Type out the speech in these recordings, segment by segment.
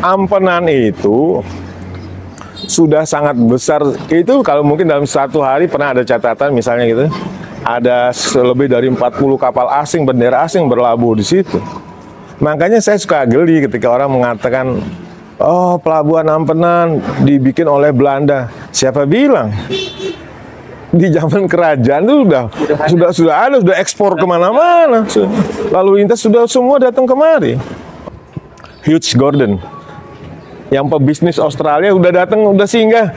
Ampenan itu sudah sangat besar. Itu kalau mungkin dalam satu hari pernah ada catatan misalnya gitu, ada lebih dari 40 kapal asing, bendera asing berlabuh di situ. Makanya saya suka geli ketika orang mengatakan, oh, pelabuhan Ampenan dibikin oleh Belanda. Siapa bilang? Di zaman kerajaan itu sudah ada, sudah ekspor kemana-mana. Lalu lintas sudah semua datang kemari. Hugh Gordon, yang pebisnis Australia, udah datang, udah singgah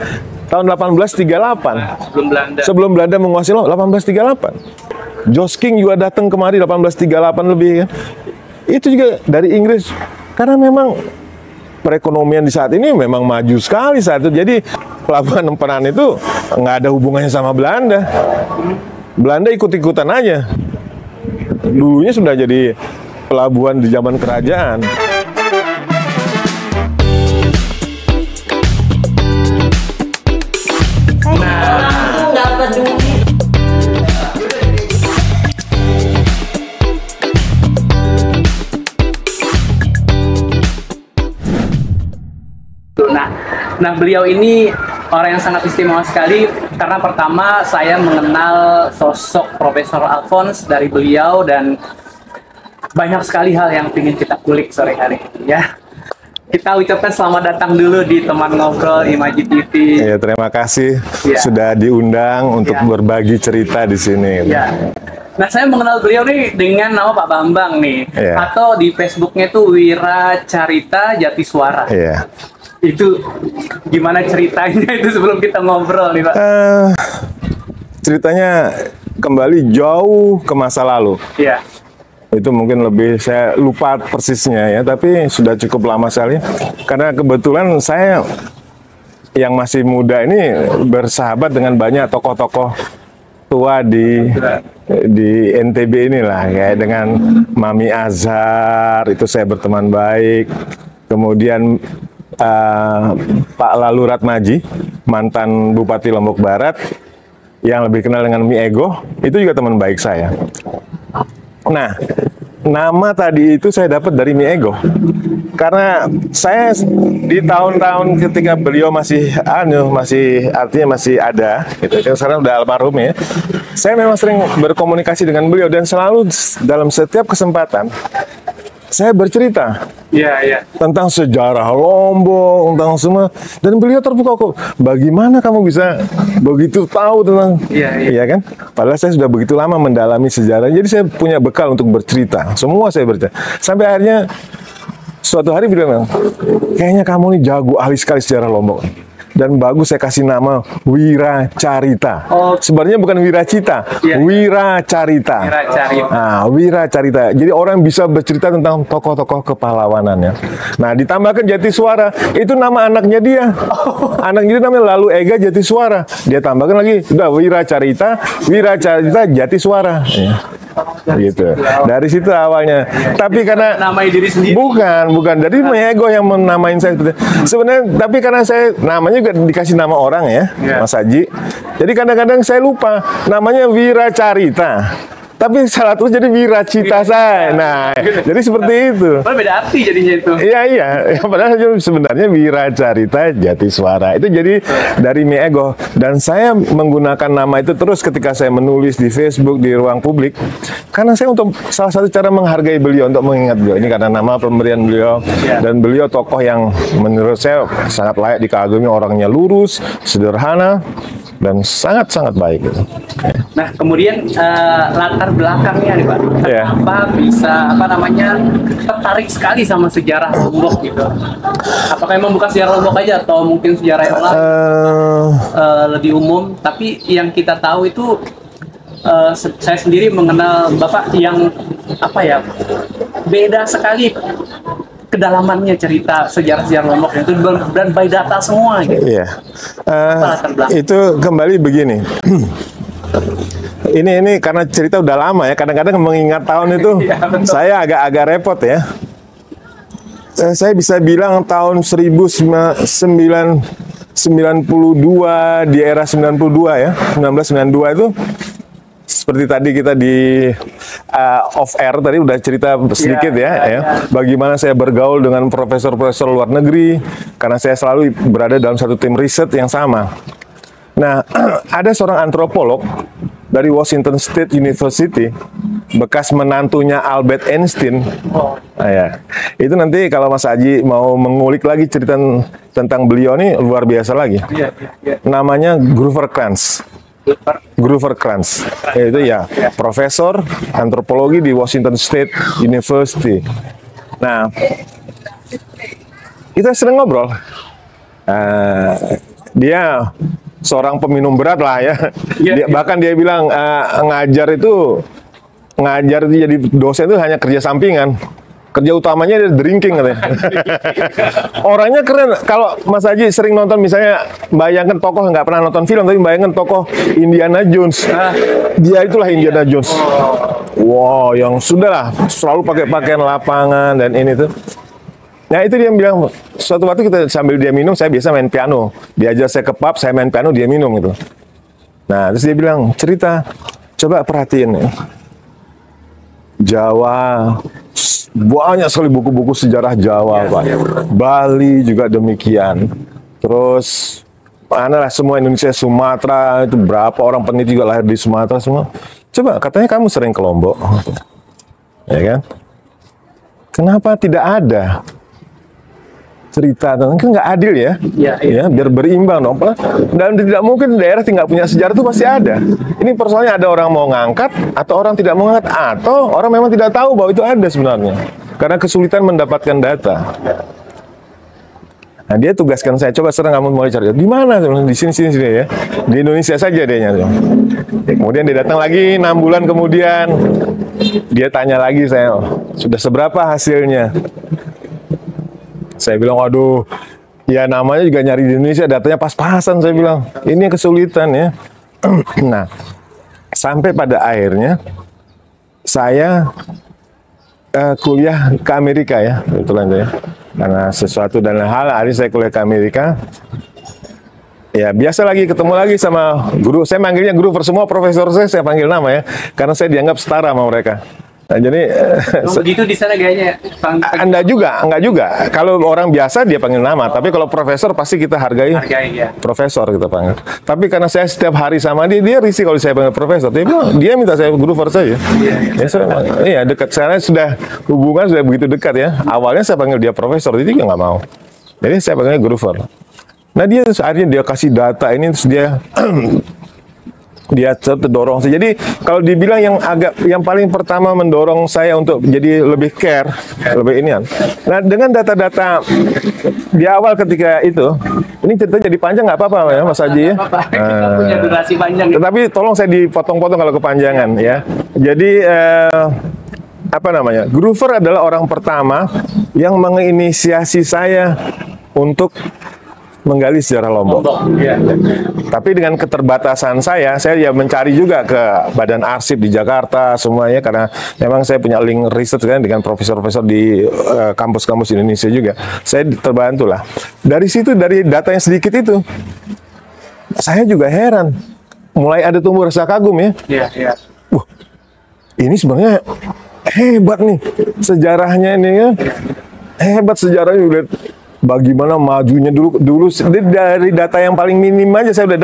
tahun 1838. Sebelum Belanda menguasai 1838. Josh King juga datang kemari 1838 lebih kan. Itu juga dari Inggris. Karena memang perekonomian di saat ini memang maju sekali saat itu. Jadi pelabuhan Ampenan itu nggak ada hubungannya sama Belanda. Belanda ikut-ikutan aja. Dulunya sudah jadi pelabuhan di zaman kerajaan. Nah, beliau ini orang yang sangat istimewa sekali karena pertama saya mengenal sosok Profesor Alphonse dari beliau dan banyak sekali hal yang ingin kita kulik sore hari ini ya. Kita ucapkan selamat datang dulu di Teman Ngobrol Imaji TV. Ya, terima kasih sudah diundang untuk berbagi cerita di sini. Ya. Nah, saya mengenal beliau nih dengan nama Pak Bambang nih, atau di Facebooknya itu Wira Carita Jatiswara. Iya. Itu gimana ceritanya itu sebelum kita ngobrol nih Pak? Ceritanya kembali jauh ke masa lalu. Iya. Itu mungkin lebih, saya lupa persisnya ya, tapi sudah cukup lama sekali. Karena kebetulan saya yang masih muda ini bersahabat dengan banyak tokoh-tokoh tua di NTB inilah, kayak dengan Mami Azhar, itu saya berteman baik. Kemudian Pak Lalu Ratmaji, mantan Bupati Lombok Barat, yang lebih kenal dengan Mi Ego, itu juga teman baik saya. Nah, nama tadi itu saya dapat dari Mi Ego. Karena saya di tahun-tahun ketika beliau masih artinya masih ada, gitu. Sekarang udah almarhum ya. Saya memang sering berkomunikasi dengan beliau dan selalu dalam setiap kesempatan saya bercerita tentang sejarah Lombok, tentang semua, dan beliau terbuka kok. Bagaimana kamu bisa begitu tahu tentang, iya kan? Padahal saya sudah begitu lama mendalami sejarah, jadi saya punya bekal untuk bercerita. Semua saya bercerita. Sampai akhirnya suatu hari beliau bilang, kayaknya kamu nih jago, ahli sekali sejarah Lombok. Dan bagus saya kasih nama Wira Carita. Sebenarnya bukan Wira Cita, Wira Carita. Nah, Wira Carita. Jadi orang bisa bercerita tentang tokoh-tokoh kepahlawanannya. Nah, ditambahkan Jatiswara, itu nama anaknya dia. Anaknya dia namanya Lalu Ega Jatiswara. Dia tambahkan lagi, udah Wira Carita Jatiswara. Ya. Gitu. Dari situ awalnya. Tapi karena namai diri sendiri. Bukan. Dari Mi Ego yang menamain saya sebenarnya. Tapi karena saya namanya juga dikasih nama orang ya, Mas Haji. Jadi kadang-kadang saya lupa namanya Wira Carita. Tapi salah terus jadi Wira Cita saya. Nah, jadi seperti itu. Padahal beda arti jadinya itu. Iya. Padahal sebenarnya Wira Carita Jatiswara. Itu jadi dari Mi Ego. Dan saya menggunakan nama itu terus ketika saya menulis di Facebook, di ruang publik. Karena saya untuk salah satu cara menghargai beliau, untuk mengingat beliau. Ini karena nama pemberian beliau. Dan beliau tokoh yang menurut saya sangat layak dikagumi. Orangnya lurus, sederhana, dan sangat-sangat baik gitu. Nah, kemudian latar belakangnya nih Pak, kenapa bisa tertarik sekali sama sejarah Lombok gitu? Apakah memang bukan sejarah Lombok aja atau mungkin sejarah yang lain lebih umum? Tapi yang kita tahu itu saya sendiri mengenal Bapak yang beda sekali kedalamannya cerita sejarah-sejarah Lombok itu, dan by data semua gitu. Iya. Itu kembali begini. Ini karena cerita udah lama ya, kadang-kadang mengingat tahun itu saya agak repot ya. Saya bisa bilang tahun 1992, di era 92 ya, 1992 itu seperti tadi kita off air tadi udah cerita sedikit bagaimana saya bergaul dengan profesor-profesor luar negeri karena saya selalu berada dalam satu tim riset yang sama. Nah, ada seorang antropolog dari Washington State University, bekas menantunya Albert Einstein. Itu nanti kalau Mas Aji mau mengulik lagi cerita tentang beliau ini luar biasa lagi. Namanya Grover Krantz. Grover Krantz, itu profesor antropologi di Washington State University. Nah, kita sering ngobrol. Dia seorang peminum berat lah ya. Bahkan dia bilang ngajar itu jadi dosen itu hanya kerja sampingan. Kerja utamanya dia drinking katanya. Orangnya keren. Kalau Mas Haji sering nonton misalnya, bayangkan tokoh, nggak pernah nonton film, tapi bayangkan tokoh Indiana Jones. Dia itulah Indiana Jones. Wow, yang sudah lah selalu pakai pakaian lapangan dan ini tuh. Nah itu dia bilang, suatu waktu kita sambil dia minum, saya biasa main piano. Dia ajar saya ke pub, saya main piano, dia minum gitu. Nah terus dia bilang, cerita, coba perhatiin ya. Jawa, banyak sekali buku-buku sejarah Jawa, Pak. Bali juga demikian. Terus mana lah semua Indonesia, Sumatera, itu berapa orang peneliti juga lahir di Sumatera semua. Coba, katanya kamu sering ke Lombok. Ya kan? Kenapa tidak ada cerita tentang, kan nggak adil ya, biar berimbang dong. Dan tidak mungkin daerah tidak punya sejarah itu pasti ada. Ini persoalannya ada orang mau ngangkat atau orang tidak mau ngangkat atau orang memang tidak tahu bahwa itu ada sebenarnya karena kesulitan mendapatkan data. Nah dia tugaskan saya, coba sekarang kamu mulai cari di mana, di sini ya, di Indonesia saja dia nyari. Kemudian dia datang lagi 6 bulan kemudian, dia tanya lagi saya, sudah seberapa hasilnya? Saya bilang, waduh, ya namanya juga nyari di Indonesia, datanya pas-pasan, saya bilang. Ini kesulitan ya. Nah, sampai pada akhirnya, saya kuliah ke Amerika ya, kebetulan ya. Karena sesuatu dan hal, hari saya kuliah ke Amerika. Ya, biasa lagi, ketemu lagi sama guru. Saya manggilnya guru, semua profesor saya panggil nama ya. Karena saya dianggap setara sama mereka. Nah, jadi begitu di sana gayanya. Enggak juga. Kalau orang biasa dia panggil nama, tapi kalau profesor pasti kita hargai ya. Profesor kita panggil. Tapi karena saya setiap hari sama dia risih kalau saya panggil profesor. Dia minta saya guru saja. Iya, dekat. Saya sudah hubungan sudah begitu dekat ya. Awalnya saya panggil dia profesor, jadi dia nggak mau. Jadi saya panggilnya guru. Nah dia akhirnya dia kasih data ini, terus dia terdorong. Jadi kalau dibilang yang paling pertama mendorong saya untuk jadi lebih care, lebih ini. Nah dengan data-data di awal ketika itu, ini ceritanya jadi panjang nggak apa-apa ya Mas Haji ya. Kita punya durasi panjang. Tetapi tolong saya dipotong-potong kalau kepanjangan ya. Jadi apa namanya? Grover adalah orang pertama yang menginisiasi saya untuk menggali sejarah Lombok. Tapi dengan keterbatasan saya ya mencari juga ke Badan Arsip di Jakarta semuanya, karena memang saya punya link riset kan dengan profesor-profesor di kampus-kampus Indonesia juga. Saya terbantu lah. Dari situ, dari data yang sedikit itu, saya juga heran. Mulai ada tumbuh rasa kagum ya. Wah, ini sebenarnya hebat nih sejarahnya ini ya. Hebat sejarahnya udah. Bagaimana majunya dulu dari data yang paling minim aja saya udah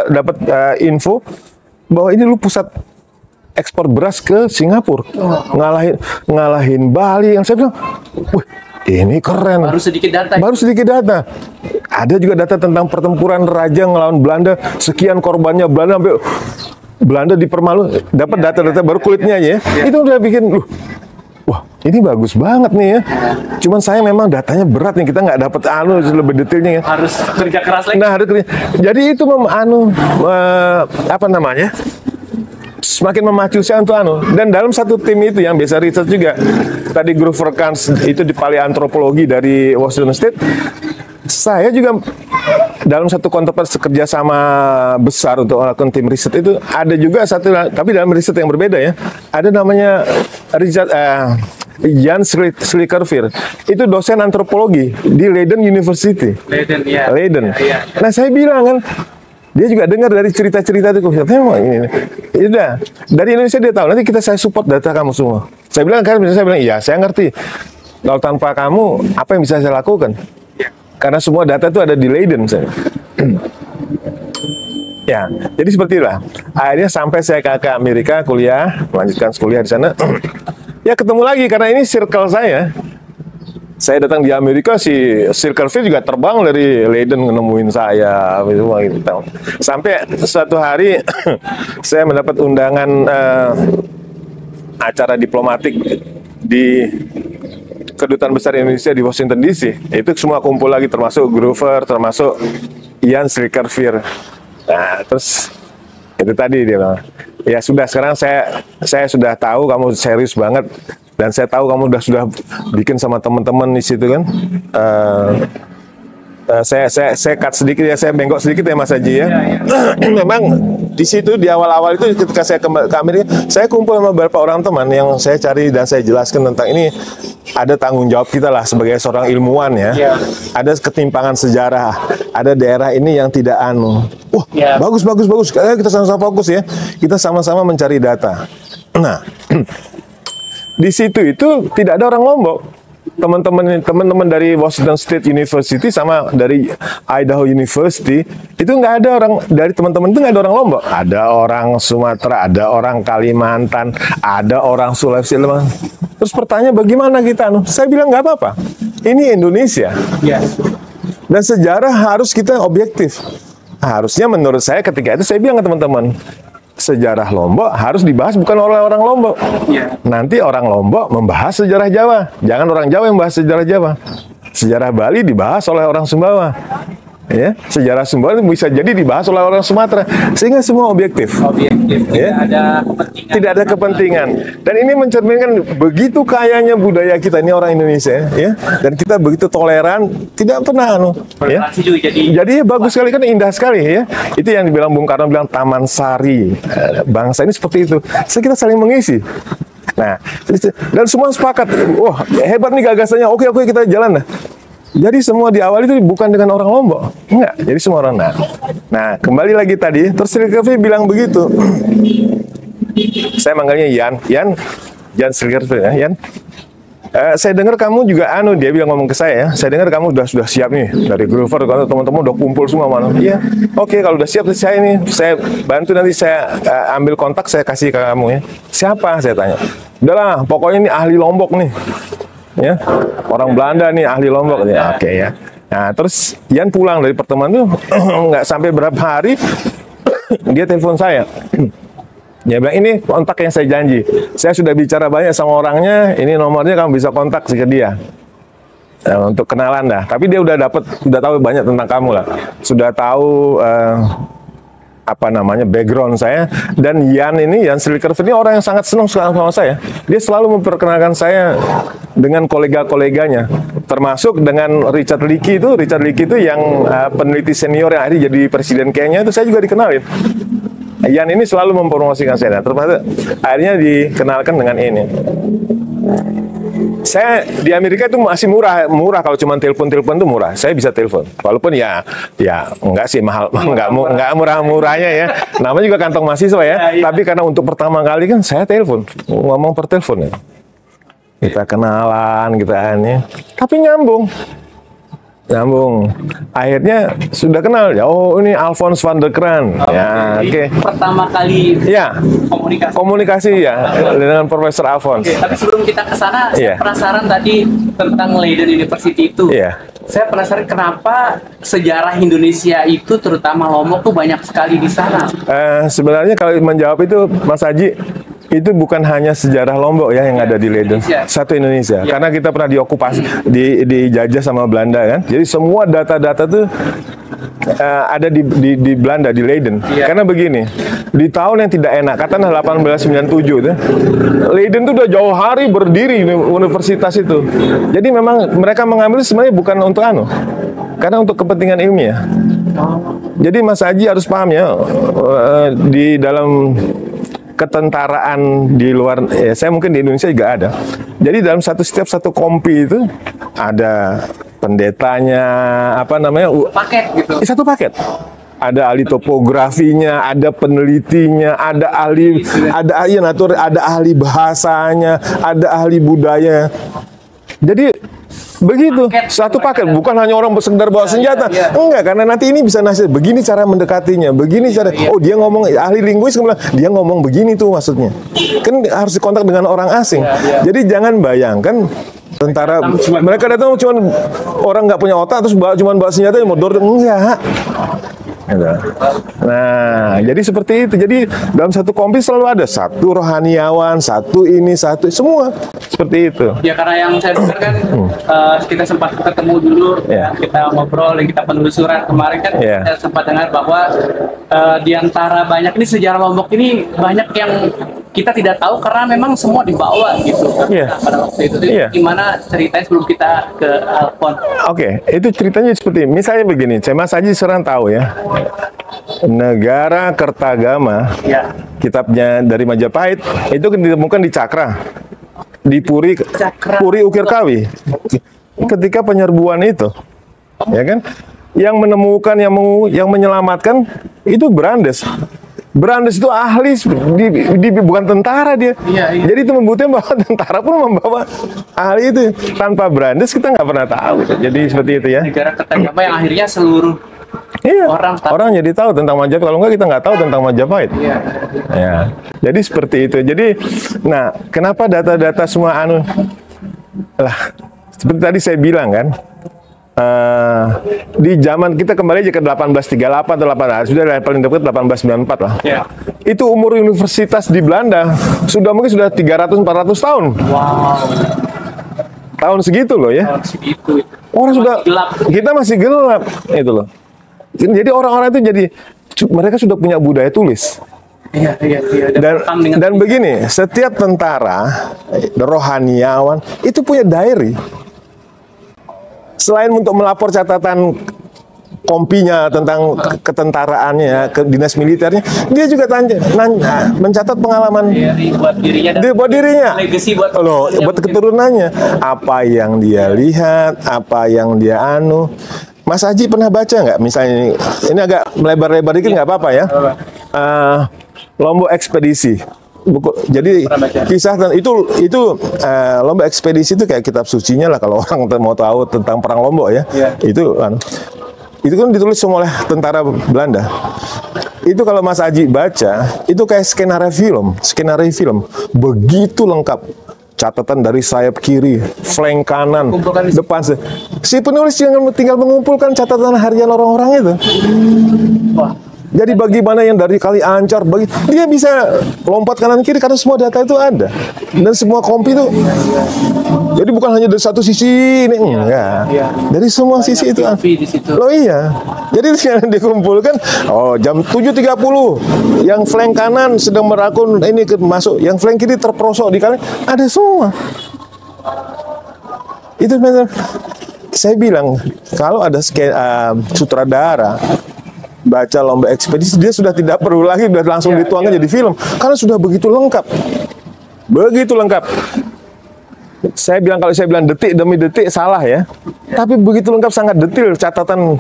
dapat info bahwa ini dulu pusat ekspor beras ke Singapura, ngalahin Bali. Yang saya bilang, wih ini keren. Baru sedikit data. Ada juga data tentang pertempuran raja ngelawan Belanda, sekian korbannya Belanda sampai Belanda dipermalu. Dapat data-data baru kulitnya aja ya. Itu udah bikin wah, ini bagus banget nih ya. Cuman saya memang datanya berat nih, kita nggak dapat lebih detailnya ya. Harus kerja keras lagi. Nah, harus kerja. Jadi itu apa namanya? Semakin memacu saya untuk Dan dalam satu tim itu yang biasa riset juga, tadi Grover Krantz itu di paleoantropologi dari Washington State. Saya juga dalam satu konteks kerjasama besar untuk melakukan tim riset itu ada juga satu, tapi dalam riset yang berbeda ya. Ada namanya Jan Slikerveer, itu dosen antropologi di Leiden University. Leiden. Nah saya bilang kan, Dia juga dengar dari cerita-cerita itu. Memang ini. Ya udah, dari Indonesia dia tahu. Nanti saya support data kamu semua. Saya bilang iya, saya ngerti. Kalau tanpa kamu, apa yang bisa saya lakukan? Karena semua data itu ada di Leiden. Ya, jadi seperti itulah. Akhirnya sampai saya ke Amerika kuliah, melanjutkan kuliah di sana. Ya ketemu lagi karena ini circle saya. Saya datang di Amerika, si Circle V juga terbang dari Leiden nemuin saya, gitu. Sampai suatu hari saya mendapat undangan acara diplomatik di Kedutaan Besar Indonesia di Washington DC. Itu semua kumpul lagi, termasuk Grover, termasuk Ian Srikkerveer. Nah, terus itu tadi dia bilang, ya sudah sekarang saya sudah tahu kamu serius banget. Dan saya tahu kamu sudah bikin sama teman-teman di situ kan. Saya cut sedikit ya, saya bengkok sedikit ya Mas Haji ya. Memang di situ di awal-awal itu ketika saya ke Amerika, saya kumpul sama beberapa orang teman yang saya cari dan saya jelaskan tentang ini. Ada tanggung jawab kita lah sebagai seorang ilmuwan ya. Ada ketimpangan sejarah, ada daerah ini yang tidak wah bagus. Kita sama-sama fokus ya. Kita sama-sama mencari data. Nah. Di situ itu tidak ada orang Lombok. Teman-teman dari Washington State University sama dari Idaho University itu nggak ada orang, dari teman-teman itu nggak ada orang Lombok. Ada orang Sumatera, ada orang Kalimantan, ada orang Sulawesi. Terus pertanyaan bagaimana kita? Saya bilang nggak apa-apa. Ini Indonesia. Dan sejarah harus kita objektif. Harusnya menurut saya ketika itu saya bilang ke teman-teman, sejarah Lombok harus dibahas bukan oleh orang Lombok. Nanti orang Lombok membahas sejarah Jawa. Jangan orang Jawa yang membahas sejarah Jawa. Sejarah Bali dibahas oleh orang Sumbawa. Ya, sejarah Sumbawa bisa jadi dibahas oleh orang Sumatera. Sehingga semua objektif. Ya? Tidak ada kepentingan. Dan ini mencerminkan begitu kayanya budaya kita ini orang Indonesia, ya. Dan kita begitu toleran, tidak pernah ya. Jadi bagus sekali kan, indah sekali ya. Itu yang dibilang Bung Karno bilang taman sari. Bangsa ini seperti itu. Kita saling mengisi. Nah, dan semua sepakat. Wah, hebat nih gagasannya. Oke, kita jalan dah. Jadi semua di awal itu bukan dengan orang Lombok, enggak. Jadi semua orang. Nah, kembali lagi tadi, terus Srikkerveer bilang begitu. Saya manggilnya Jan Srikkerveer ya, Jan. Saya dengar kamu juga dia bilang ngomong ke saya ya. Saya dengar kamu sudah siap nih dari Grover, kalau teman-teman udah kumpul semua mana. Iya, oke, kalau udah siap saya bantu nanti saya ambil kontak, saya kasih ke kamu ya. Siapa? Saya tanya. Udahlah, pokoknya ini ahli Lombok nih. Ya, orang Belanda nih ahli Lombok ya. Oke ya. Nah, terus Ian pulang dari pertemuan tuh nggak sampai berapa hari dia telepon saya. Dia bilang ini kontak yang saya janji. Saya sudah bicara banyak sama orangnya. Ini nomornya kamu bisa kontak ke dia. Untuk kenalan dah. Tapi dia udah tahu banyak tentang kamu lah. Sudah tahu background saya. Dan Jan Srikkerveer ini orang yang sangat senang sama saya. Dia selalu memperkenalkan saya dengan kolega-koleganya, termasuk dengan Richard Leakey itu yang peneliti senior yang akhirnya jadi presiden Kenya, itu saya juga dikenalin. Jan ini selalu mempromosikan saya, termasuk akhirnya dikenalkan dengan ini. Saya di Amerika itu masih murah kalau cuma telepon itu murah. Saya bisa telepon. Walaupun ya enggak sih mahal, enggak murah-murahnya ya. Namanya juga kantong mahasiswa ya. Tapi karena untuk pertama kali kan saya telepon, ngomong per telepon ya. Kita kenalan gitu ya. Tapi nyambung. Akhirnya sudah kenal ya. Oh, ini Alphonse van der Kraan. Ya, oke. Pertama kali ya komunikasi ya dengan Profesor Alphonse. Tapi sebelum kita ke sana, saya penasaran tadi tentang Leiden University itu. Saya penasaran kenapa sejarah Indonesia itu terutama Lombok tuh banyak sekali di sana. Sebenarnya kalau menjawab itu Mas Haji, itu bukan hanya sejarah Lombok ya yang ada di Leiden, satu Indonesia. Karena kita pernah diokupasi, dijajah sama Belanda kan. Jadi semua data-data tuh ada di Belanda, di Leiden. Karena begini, di tahun yang tidak enak, katakanlah 1897 itu, Leiden tuh udah jauh hari berdiri universitas itu. Jadi memang mereka mengambil sebenarnya bukan untuk karena untuk kepentingan ilmiah. Jadi Mas Haji harus paham ya, di dalam ketentaraan di luar, saya mungkin di Indonesia juga ada. Jadi dalam setiap satu kompi itu ada pendetanya, paket gitu. Satu paket. ada ahli topografinya, ada penelitinya, ada ahli natur, ada ahli bahasanya, ada ahli budaya. Jadi begitu, satu paket, bukan hanya orang sekedar bawa senjata. Enggak, karena nanti ini bisa nasihat, begini cara mendekatinya, begini cara, oh dia ngomong, ahli linguis kemudian dia ngomong begini tuh maksudnya. Kan harus dikontak dengan orang asing. Jadi jangan bayangkan tentara, mereka datang cuma orang nggak punya otak, terus cuma bawa senjata, modor, enggak. Nah, jadi seperti itu. Jadi dalam satu kompi selalu ada satu rohaniawan, satu ini, satu semua seperti itu. Ya karena yang saya dengar kan kita sempat ketemu dulu, kita ngobrol, dan kita penelusuran kemarin kan kita sempat dengar bahwa di antara banyak ini sejarah Lombok ini banyak yang kita tidak tahu karena memang semua dibawa gitu. Pada waktu itu gimana ceritanya sebelum kita ke Alfon? Oke, itu ceritanya seperti misalnya begini, Mas Haji sekarang tahu ya. Negara Kertagama, kitabnya dari Majapahit, itu kan ditemukan di Cakra, di Puri Ukir Kawi. Ketika penyerbuan itu, ya kan, yang menemukan, yang menyelamatkan itu Brandes. Brandes itu ahli, bukan tentara dia. Jadi itu membuktikan bahwa tentara pun membawa ahli itu. Tanpa Brandes kita nggak pernah tahu. Jadi seperti itu ya. Negara Kertagama yang akhirnya seluruh orang jadi tahu tentang Majapahit. Kalau nggak kita nggak tahu tentang Majapahit. Ya. Jadi seperti itu. Jadi, nah, kenapa data-data semua lah? Seperti tadi saya bilang kan. Di zaman kita kembali aja ke 1838 atau 18, sudah paling dekat 1894 lah. Itu umur universitas di Belanda mungkin sudah 300-400 tahun. Tahun segitu loh ya. Orang sudah gelap. Kita masih gelap itu loh. Jadi orang-orang itu mereka sudah punya budaya tulis. Dan begini, setiap tentara, rohaniawan itu punya diary. Selain untuk melapor catatan kompinya tentang ketentaraannya, ke dinas militernya, dia juga mencatat pengalaman buat dirinya, buat keturunannya, apa yang dia lihat, apa yang dia Mas Haji pernah baca nggak? Misalnya ini agak melebar-lebar dikit nggak apa-apa ya. Lombok Ekspedisi. Jadi kisah itu Lombok Ekspedisi itu kayak kitab sucinya lah kalau orang mau tahu tentang perang Lombok ya. Itu kan ditulis semua oleh tentara Belanda. Itu kalau Mas Haji baca, itu kayak skenario film. Begitu lengkap. Catatan dari sayap kiri, flank kanan, depan. Si penulis tinggal mengumpulkan catatan harian orang-orang itu. Jadi bagaimana yang dari Kali Ancar, dia bisa lompat kanan kiri karena semua data itu ada. Dan semua kompi itu. Jadi bukan hanya dari satu sisi ini, enggak. Dari semua sisi itu. Loh iya. Jadi yang dikumpulkan, jam 7.30 yang flank kanan sedang merakun ini masuk, yang flank kiri terperosok di kanan, ada semua. Itu benar. Saya bilang kalau ada sutradara baca Lombok Ekspedisi, dia sudah tidak perlu lagi langsung dituangkan jadi film karena sudah begitu lengkap. Kalau saya bilang detik demi detik salah ya. Tapi begitu lengkap, sangat detail catatan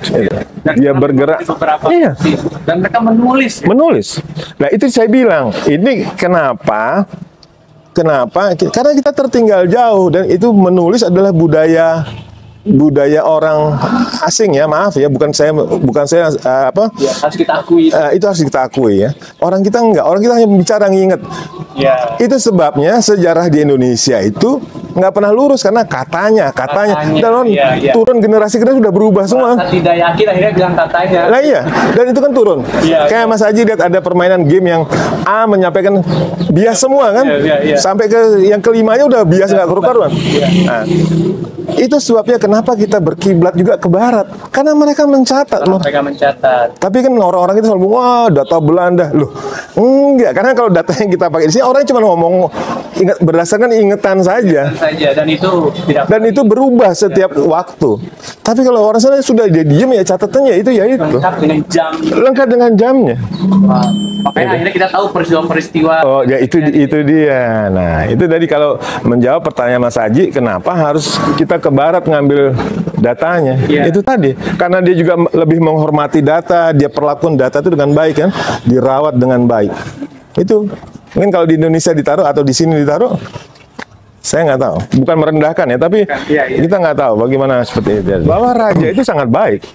dia bergerak. Dan mereka menulis. Nah, itu saya bilang, ini kenapa? Karena kita tertinggal jauh, dan itu menulis adalah budaya orang asing ya, maaf ya, bukan saya harus kita akui. Itu harus kita akui ya. Orang kita enggak, orang kita hanya bicara nginget. Itu sebabnya sejarah di Indonesia itu nggak pernah lurus karena katanya. Dan turun generasi kita sudah berubah semua. Tidak yakin akhirnya bilang katanya. Nah iya, dan itu kan turun. Kayak Mas Haji lihat ada permainan game yang A menyampaikan bias semua kan, sampai ke yang kelimanya udah bias nggak karu-karuan. Nah, itu sebabnya kenapa kita berkiblat juga ke barat, karena mereka mencatat loh. Tapi kan orang-orang itu selalu wah data Belanda loh. Enggak, karena kalau data yang kita pakai di sini orang cuma ngomong berdasarkan ingetan saja. Dan itu berubah setiap waktu. Tapi kalau orang sana sudah dia diem ya catatannya itu ya itu. Lengkap dengan jam. Lengkap dengan jamnya. Makanya akhirnya kita tahu peristiwa-peristiwa. Oh ya, itu dia. Nah itu tadi kalau menjawab pertanyaan Mas Haji, kenapa harus kita ke barat ngambil datanya? Iya. Itu tadi, karena dia juga lebih menghormati data, dia perlakukan data itu dengan baik kan, dirawat dengan baik. Itu mungkin kalau di Indonesia ditaruh atau di sini ditaruh, saya nggak tahu. Bukan merendahkan ya, tapi Iya. kita nggak tahu bagaimana seperti itu. Bahwa raja itu sangat baik.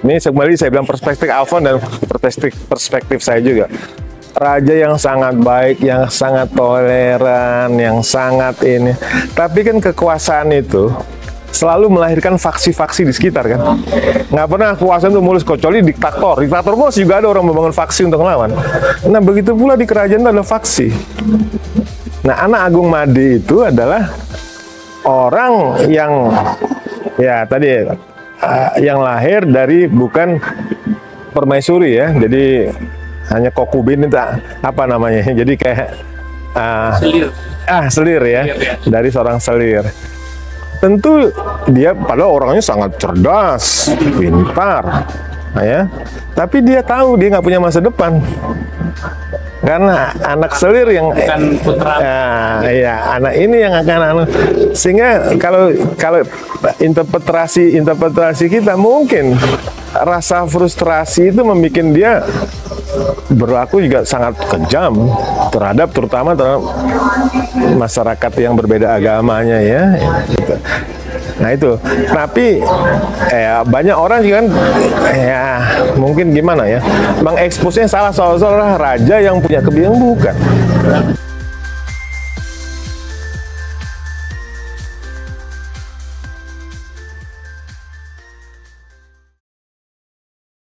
Ini kembali saya bilang perspektif Alfon dan perspektif saya juga. Raja yang sangat baik, yang sangat toleran, yang sangat ini. Tapi kan kekuasaan itu selalu melahirkan faksi-faksi di sekitar kan. Nggak pernah kekuasaan itu mulus, kecuali diktator. Diktator mulus juga ada orang membangun faksi untuk melawan. Nah begitu pula di kerajaan itu ada faksi. Nah anak Agung Made itu adalah orang yang ya tadi yang lahir dari bukan permaisuri ya, jadi hanya kokubin itu apa namanya, jadi kayak Selir. selir ya, dari seorang selir. Tentu dia padahal orangnya sangat cerdas, pintar, ya, tapi dia tahu dia nggak punya masa depan. Karena anak selir yang Bukan putra. ya anak ini yang akan sehingga kalau interpretasi kita mungkin rasa frustrasi itu membuat dia berlaku juga sangat kejam terutama terhadap masyarakat yang berbeda agamanya ya gitu. Nah itu, tapi banyak orang juga kan mungkin gimana ya, mengeksposnya salah seolah-olah raja yang punya kebiasaan, bukan.